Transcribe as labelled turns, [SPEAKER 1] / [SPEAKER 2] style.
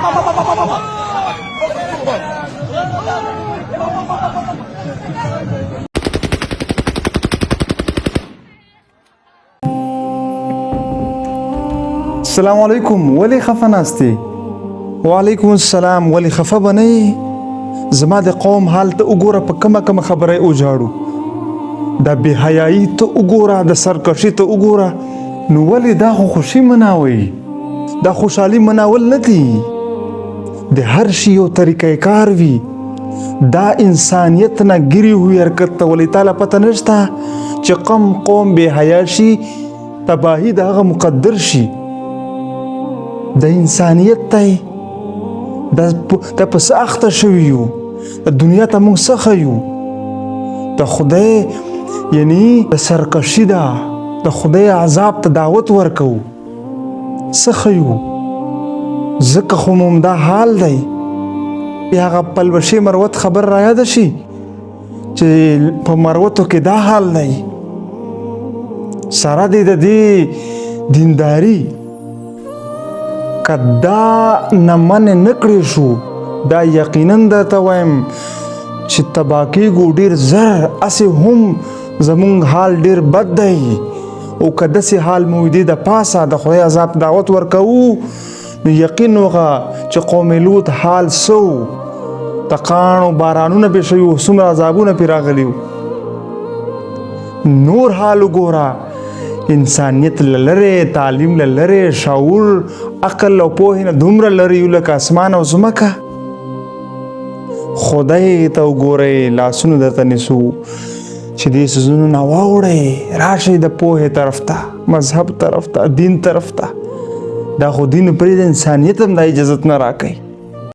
[SPEAKER 1] السلام علیکم، ولی خفه ناستی؟ وعلیکم السلام، ولی خفه بنئ؟ زما د قوم حال ته وګوره، په کومه خبره یې وجاړو. د بې حیایي ته وګوره، د سرکشي ته وګوره. نو ولې دا خو خوشي مناوئ؟ دا خوشحالي مناول نه دي. د هر شي یو طریقه کار وي. دا انسانیت نه ګیري ہوئی حرکت ته ولې تعالی پته نشته چې قوم بې حیا شي، تباهي د هغه مقدر شي. د انسانیت ته د پس اخته شوي یو، د دنیا ته موږ څخه یو. د خدای یعنی د سرکشي ده، د خدای عذاب ته دعوت ورکو څخه یو. ځکه خو موږ دا حال دی. بیا هغه پلوشي مروت خبر را یاد شي چې په مروتو کې دا حال دی. سره دی د دې دینداری کدا نه منې نه کړی شو، دا یقینا درته وایم چې تباه کېږو ډېر زر. هسې هم زمونږ حال ډېر بد دی. او که داسې حال مو دې د پاسه د خدای عذاب دعوت ورکوو، نو یقین وکړه چې قوم لوط حال سو د کاڼو بارانونه پې شوي وو، څومره عذابونه پې راغلي وو. نور حال وګوره، انسانیت لري، تعلیم لري، شعور، عقل او پوهې نه دومره لري یو لکه اسمان او ځمکه. خدای ته وګورئ، لاسونه درته نیسو چې دې څیزونو نه واوړئ. راشئ د پوهې طرف ته، مذهب طرف ته، دین طرف ته. دا خو دین پرېږده، انسانیت هم دا اجازت نه راکوي.